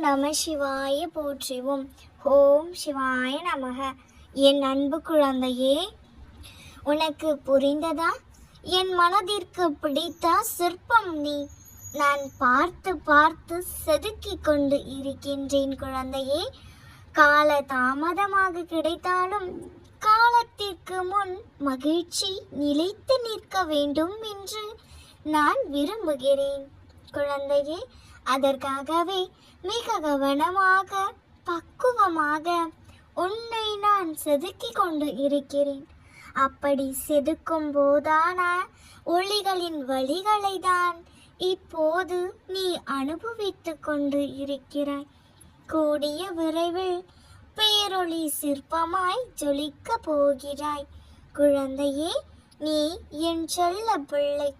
நம சிவாய போற்றிவோம். ஓம் சிவாய நமக. என் அன்பு குழந்தையே, உனக்கு புரிந்ததா? என் மனதிற்கு பிடித்த சிற்பம் நீ. நான் பார்த்து பார்த்து செதுக்கிக் கொண்டு இருக்கின்றேன் குழந்தையே. கால தாமதமாக கிடைத்தாலும் காலத்திற்கு முன் மகிழ்ச்சி நிலைத்து நிற்க வேண்டும் என்று நான் விரும்புகிறேன் குழந்தையே. அதற்காகவே மிக கவனமாக பக்குவமாக உன்னை நான் செதுக்கிக் கொண்டு இருக்கிறேன். அப்படி செதுக்கும் போதான ஒளிகளின் வழிகளை தான் இப்போது நீ அனுபவித்து கொண்டு இருக்கிறாய். கூடிய விரைவில் பேரொளி சிற்பமாய் ஜொலிக்க போகிறாய் குழந்தையே. நீ என் செல்ல பிள்ளை,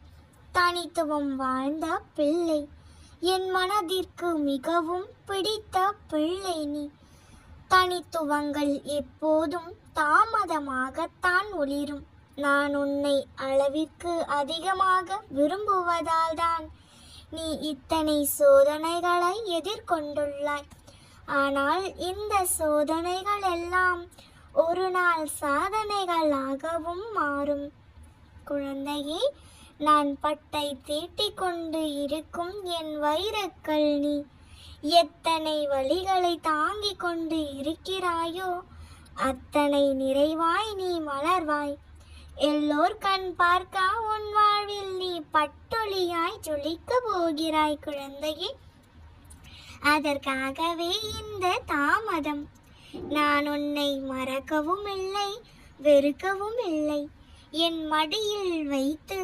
தனித்துவம் வாழ்ந்த பிள்ளை, என் மனதிற்கு மிகவும் பிடித்த பிள்ளை நீ. தனித்துவங்கள் எப்போதும் தாமதமாகத்தான் ஒளிரும். நான் உன்னை அளவிற்கு அதிகமாக விரும்புவதால் தான் நீ இத்தனை சோதனைகளை எதிர்கொண்டுள்ளாய். ஆனால் இந்த சோதனைகள் எல்லாம் ஒரு நாள் சாதனைகளாகவும் மாறும் குழந்தையே. நான் பட்டை தீட்டிக் கொண்டு இருக்கும் என் வைரக்கல் நீ. எத்தனை வழிகளை தாங்கிக் கொண்டு இருக்கிறாயோ அத்தனை நிறைவாய் நீ மலர்வாய். எல்லோர் கண் பார்க்க உன் வாழ்வில் நீ பட்டொளியாய் ஜொலிக்க போகிறாய் குழந்தையே. அதற்காகவே இந்த தாமதம். நான் உன்னை மறக்கவும் இல்லை, வெறுக்கவும் இல்லை. என் மடியில் வைத்து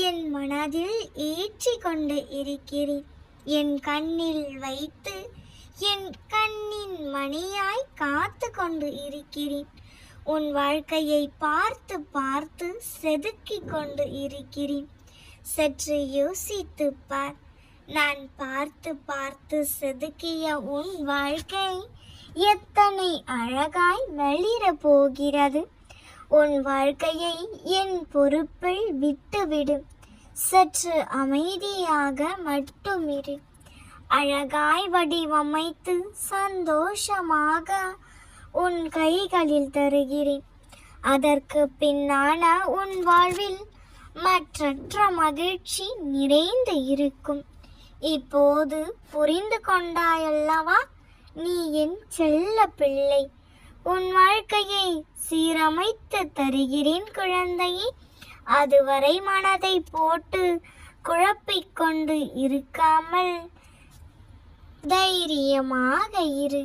என் மனதில் ஏற்றி கொண்டு இருக்கிறேன். என் கண்ணில் வைத்து என் கண்ணின் மணியாய் காத்து கொண்டு இருக்கிறேன். உன் வாழ்க்கையை பார்த்து பார்த்து செதுக்கிக் கொண்டு இருக்கிறேன். சற்று யோசித்து பார். நான் பார்த்து பார்த்து செதுக்கிய உன் வாழ்க்கை எத்தனை அழகாய் வெளிர போகிறது. உன் வாழ்க்கையை என் பொறுப்பில் விட்டுவிடு. சற்று அமைதியாக மட்டுமிரு. அழகாய் வடிவமைத்து சந்தோஷமாக உன் கைகளில் தருகிறேன். அதற்கு பின்னான உன் வாழ்வில் மற்றற்ற மகிழ்ச்சி நிறைந்து இருக்கும். இப்போது புரிந்து கொண்டாயல்லவா? நீ என் செல்ல பிள்ளை. உன் வாழ்க்கையை சீரமைத்து தருகிறேன் குழந்தையே. அதுவரை மனதை போட்டு குழப்பிக்கொண்டு இருக்காமல் தைரியமாக இரு.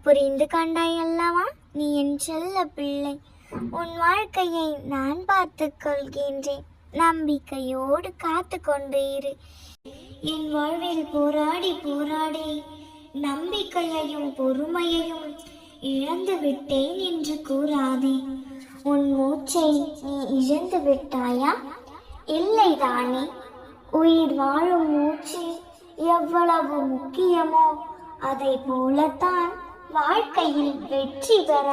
புரிந்து கொண்டாயல்லவா? நீ என் செல்ல பிள்ளை. உன் வாழ்க்கையை நான் பார்த்து கொள்கின்றேன். நம்பிக்கையோடு காத்து கொண்டு இரு. என் வாழ்வில் போராடி போராடி நம்பிக்கையையும் பொறுமையையும் இழந்து விட்டேன் என்று கூறாதே. உன் மூச்சை நீ இழந்து விட்டாயா? இல்லைதானே. உயிர் வாழும் மூச்சு எவ்வளவு முக்கியமோ அதை போலத்தான் வாழ்க்கையில் வெற்றி பெற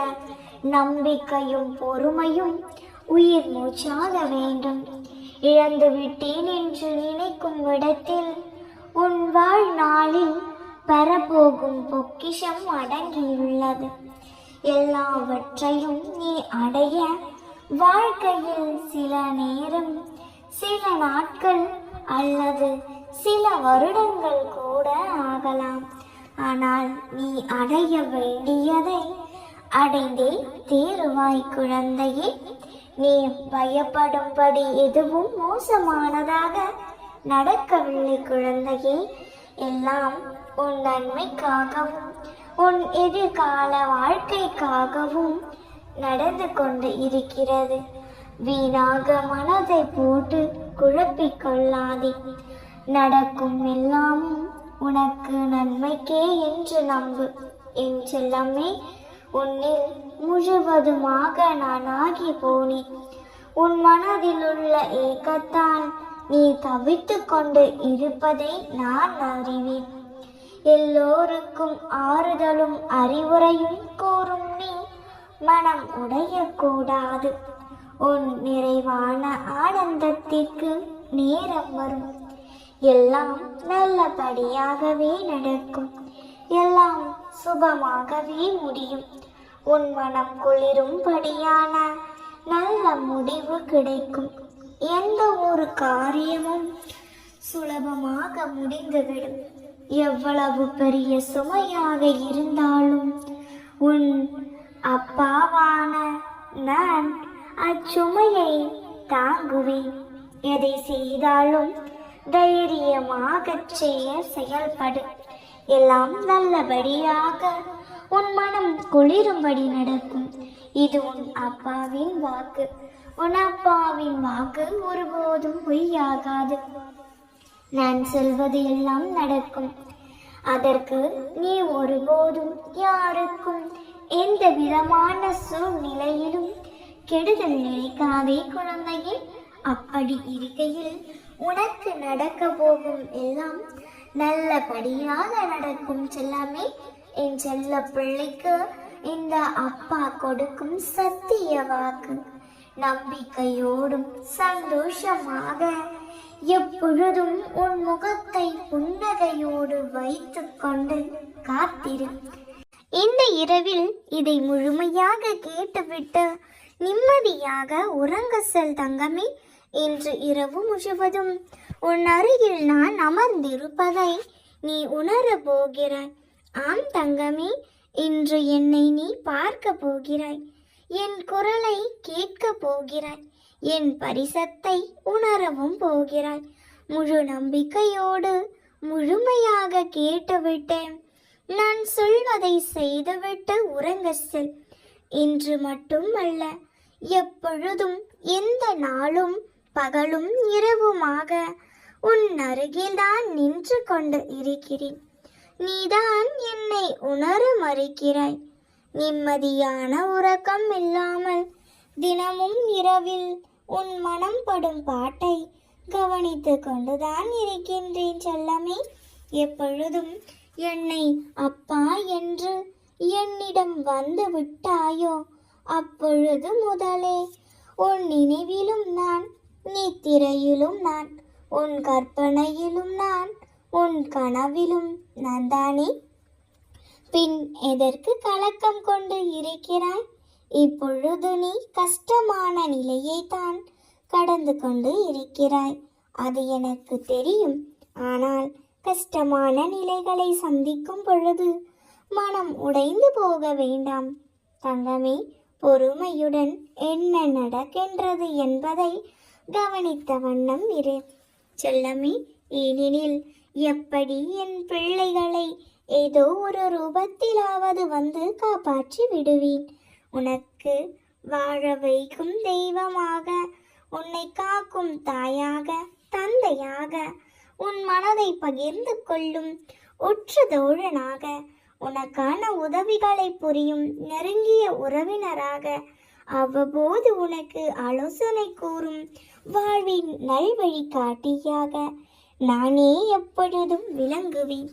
நம்பிக்கையும் பொறுமையும் உயிர் மூச்சாக வேண்டும். இழந்து விட்டேன் என்று நினைக்கும் இடத்தில் உன் வாழ்நாளில் பெறப்போகும் பொக்கிஷம் அடங்கியுள்ளது. எல்லாவற்றையும் நீ அடைய வாழ்க்கையில் சில நேரம், சில நாட்கள் அல்லது சில வருடங்கள் கூட ஆகலாம். ஆனால் நீ அடைய வேண்டியதை அடைந்தே தேறுவாய் குழந்தையே. நீ பயப்படும்படி எதுவும் மோசமானதாக நடக்கவில்லை குழந்தையே. எல்லாம் உன் நன்மைக்காகவும் உன் எதிர்கால வாழ்க்கைக்காகவும் நடந்து கொண்டு இருக்கிறது. வீணாக மனதை போட்டு குழப்பிக்கொள்ளாதே. நடக்கும் எல்லாமும் உனக்கு நன்மைக்கே என்று நம்பு என் செல்லமே. உன்னில் முழுவதுமாக நான் ஆகி போனேன். உன் மனதில் உள்ள ஏக்கத்தால் நீ தவித்து கொண்டு இருப்பதை நான் அறிவேன். எல்லோருக்கும் ஆறுதலும் அறிவுரையும் கூறும் நீ மனம் உடையக்கூடாது. உன் நிறைவான ஆனந்தத்திற்கு நேரம் வரும். எல்லாம் நல்லபடியாகவே நடக்கும். எல்லாம் சுபமாகவே முடியும். உன் மனம் குளிரும்படியான நல்ல முடிவு கிடைக்கும். எந்த ஒரு காரியமும் சுலபமாக முடிந்துவிடும். எவ்வளவு பெரிய சுமையாக இருந்தாலும் உன் அப்பாவான நான் அச்சுமையை தாங்குவேன். எதை செய்தாலும் தைரியமாக செய்ய செயல்படு. எல்லாம் நல்லபடியாக உன் மனம் குளிரும்படி நடக்கும். இது உன் அப்பாவின் வாக்கு. உன் அப்பாவின் வாக்கு ஒருபோதும் பொய்யாகாது. நான் சொல்வது எல்லாம் நடக்கும். அதற்கு நீ ஒருபோதும் யாருக்கும் எந்த விதமான சூழ்நிலையிலும் கெடுதல் நினைக்காதே குழந்தையே. அப்படி இருக்கையில் உனக்கு நடக்க போகும் எல்லாம் நல்லபடியாக நடக்கும் செல்லமே. என் செல்ல பிள்ளைக்கு இந்த அப்பா கொடுக்கும் சத்திய வாக்கு. நம்பிக்கையோடும் சந்தோஷமாக எப்பொழுதும் உன் முகத்தை புன்னகையோடு வைத்துக் கொண்டு காத்திரு. இந்த இரவில் இதை முழுமையாக கேட்டுவிட்டு நிம்மதியாக உறங்க செல் தங்கமே. இன்று இரவு முழுவதும் உன் அருகில் நான் அமர்ந்திருப்பதை நீ உணர போகிறாய். ஆம் தங்கமே, இன்று என்னை நீ பார்க்க போகிறாய். என் குரலை கேட்க போகிறாய். என் பரிசத்தை உணரவும் போகிறாய். முழு நம்பிக்கையோடு முழுமையாக கேட்டுவிட்டேன். நான் சொல்வதை செய்துவிட்டு உறங்க செல். இன்று மட்டும் அல்ல, எப்பொழுதும் எந்த நாளும் பகலும் இரவுமாக உன் அருகில்தான் நின்று கொண்டு இருக்கிறேன். நீதான் என்னை உணர மறுக்கிறாய். நிம்மதியான உறக்கம் இல்லாமல் தினமும் இரவில் உன் மனம் படும் பாட்டை கவனித்து கொண்டுதான் இருக்கின்றேன் செல்லமே. எப்பொழுதும் என்னை அப்பா என்று என்னிடம் வந்து விட்டாயோ அப்பொழுது முதலே உன் நினைவிலும் நான், நித்திரையிலும் நான், உன் கற்பனையிலும் நான், உன் கனவிலும் நான் தானே. பின் எதற்கு கலக்கம் கொண்டு இருக்கிறாய்? இப்பொழுது நீ கஷ்டமான நிலையை தான் கடந்து கொண்டு இருக்கிறாய். அது எனக்கு தெரியும். ஆனால் கஷ்டமான நிலைகளை சந்திக்கும் பொழுது மனம் உடைந்து போக வேண்டாம் தங்கமே. பொறுமையுடன் என்ன நடக்கின்றது என்பதை கவனித்த வண்ணம் இரு செல்லமே. ஏனெனில் எப்படி என் பிள்ளைகளை ஏதோ ஒரு ரூபத்திலாவது வந்து காப்பாற்றி விடுவேன். உனக்கு வாழ வைக்கும் தெய்வமாக, உன்னை காக்கும் தாயாக, தந்தையாக, உன் மனதை பகிர்ந்து கொள்ளும் உற்ற தோழனாக, உனக்கான உதவிகளை புரியும் நெருங்கிய உறவினராக, அவ்வப்போது உனக்கு ஆலோசனை கூறும் வாழ்வின் நல்வழி காட்டியாக நானே எப்பொழுதும் விளங்குவேன்.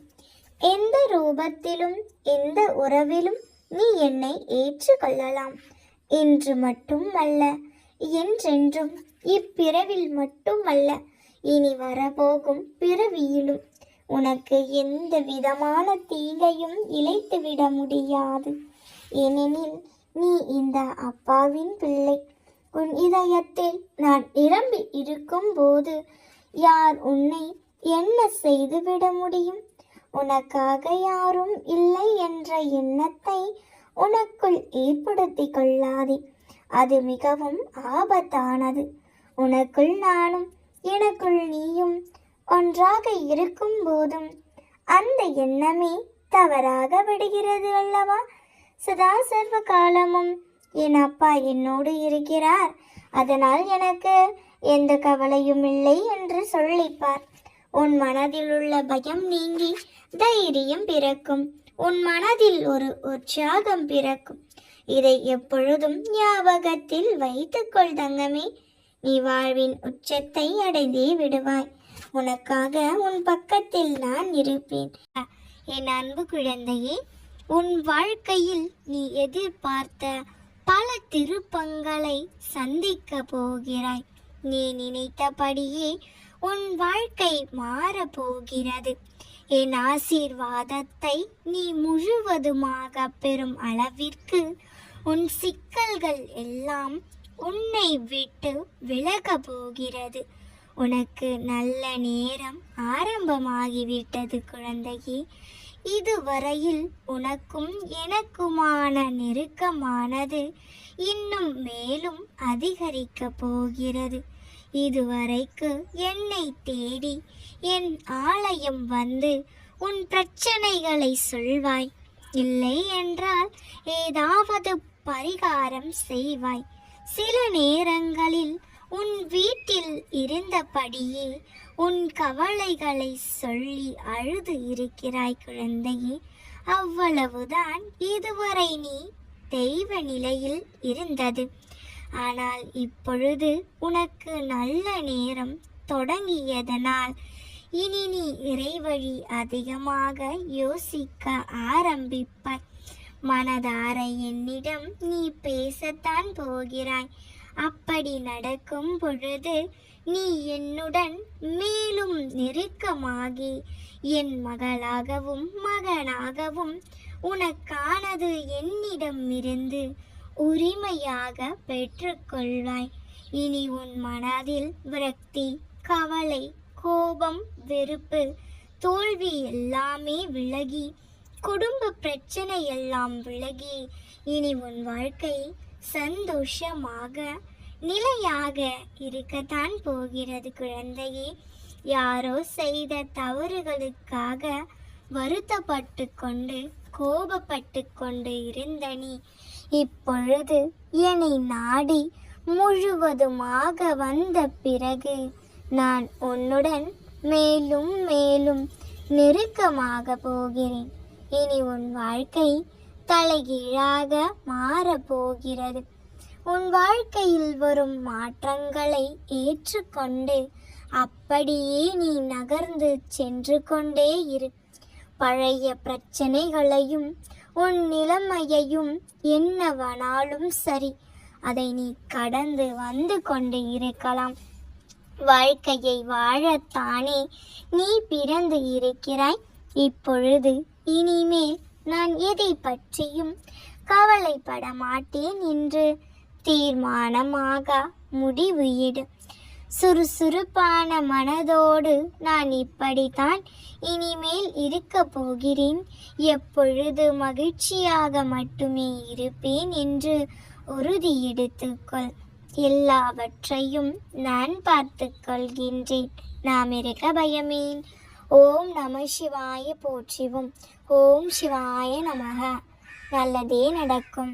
எந்த ரூபத்திலும் எந்த உறவிலும் நீ என்னை ஏற்றுக்கொள்ளலாம். இன்று மட்டும் அல்ல, என்றென்றும், இப்பிறவில் மட்டுமல்ல, இனி வரப்போகும் பிறவியிலும் உனக்கு எந்த விதமான தீங்கையும் இழைத்துவிட முடியாது. ஏனெனில் நீ இந்த அப்பாவின் பிள்ளை. உன் இதயத்தில் நான் நிரம்பி இருக்கும் போது யார் உன்னை என்ன செய்துவிட முடியும்? உனக்காக யாரும் இல்லை என்ற எண்ணத்தை உனக்குள் ஏற்படுத்தி கொள்ளாதே. அது மிகவும் ஆபத்தானது. உனக்குள் நானும் எனக்குள் நீயும் ஒன்றாக இருக்கும் போதும் அந்த எண்ணமே தவறாக விடுகிறது அல்லவா? சதா சர்வ காலமும் என் அப்பா என்னோடு இருக்கிறார், அதனால் எனக்கு எந்த கவலையும் இல்லை என்று சொல்லிப்பார். உன் மனதில் உள்ள பயம் நீங்கி தைரியம் பிறக்கும். உன் மனதில் ஒரு உற்சாகம் பிறக்கும். இதை எப்பொழுதும் ஞாபகத்தில் வைத்துக்கொள் தங்கமே. நீ வாழ்வின் உச்சத்தை அடைந்தே விடுவாய். உனக்காக உன் பக்கத்தில் நான் இருப்பேன். என் அன்பு குழந்தையே, உன் வாழ்க்கையில் நீ எதிர்பார்த்த பல திருப்பங்களை சந்திக்க போகிறாய். நீ நினைத்தபடியே உன் வாழ்க்கை மாறப்போகிறது. என் ஆசீர்வாதத்தை நீ முழுவதுமாக பெறும் அளவிற்கு உன் சிக்கல்கள் எல்லாம் உன்னை விட்டு விலக போகிறது. உனக்கு நல்ல நேரம் ஆரம்பமாகிவிட்டது குழந்தையே. இதுவரையில் உனக்கும் எனக்குமான நெருக்கமானது இன்னும் மேலும் அதிகரிக்க போகிறது. இதுவரைக்கு என்னை தேடி என் ஆலயம் வந்து உன் பிரச்சனைகளை சொல்வாய், இல்லை என்றால் ஏதாவது பரிகாரம் செய்வாய். சில நேரங்களில் உன் வீட்டில் இருந்தபடியே உன் கவலைகளை சொல்லி அழுது இருக்கிறாய் குழந்தையே. அவ்வளவுதான் இதுவரை நீ தெய்வ நிலையில் இருந்தது. ஆனால் இப்பொழுது உனக்கு நல்ல நேரம் தொடங்கியதனால் இனி நீ இறைவழி அதிகமாக யோசிக்க ஆரம்பிப்பாய். மனதார என்னிடம் நீ பேசத்தான் போகிறாய். அப்படி நடக்கும் பொழுது நீ என்னுடன் மேலும் நெருக்கமாகி என் மகளாகவும் மகனாகவும் உனக்கானது என்னிடமிருந்து உரிமையாக பெற்றுக்கொள்வாய். இனி உன் மனதில் விரக்தி, கவலை, கோபம், வெறுப்பு, தோல்வி எல்லாமே விலகி, குடும்ப பிரச்சனை எல்லாம் விலகி, இனி உன் வாழ்க்கை சந்தோஷமாக நிலையாக இருக்கத்தான் போகிறது குழந்தையே. யாரோ செய்த தவறுகளுக்காக வருத்தப்பட்டு கொண்டு கோபப்பட்டு கொண்டு இருந்த நீ இப்பொழுது என்னை நாடி முழுவதுமாக வந்த பிறகு நான் உன்னுடன் மேலும் மேலும் நெருக்கமாக போகிறேன். இனி உன் வாழ்க்கை தலைகீழாக மாறப்போகிறது. உன் வாழ்க்கையில் வரும் மாற்றங்களை ஏற்றுக்கொண்டு அப்படியே நீ நகர்ந்து சென்று கொண்டே இரு. பழைய பிரச்சனைகளையும் உன் நிலைமையையும் என்னவனாலும் சரி, அதை நீ கடந்து வந்து கொண்டு இருக்கலாம். வாழ்க்கையை வாழத்தானே நீ பிறந்து இருக்கிறாய். இப்பொழுது இனிமேல் நான் எதை பற்றியும் கவலைப்பட மாட்டேன் என்று தீர்மானமாக முடிவு எடு. சுறுசுறுப்பான மனதோடு நான் இப்படித்தான் இனிமேல் இருக்க போகிறேன், எப்பொழுது மகிழ்ச்சியாக மட்டுமே இருப்பேன் என்று உறுதி எடுத்துக்கொள். எல்லாவற்றையும் நான் பார்த்து கொள்கின்றேன். நாம் இருக்க பயமேன். ஓம் நம சிவாய போற்றிவோம். ஓம் சிவாய நமக. நல்லதே நடக்கும்.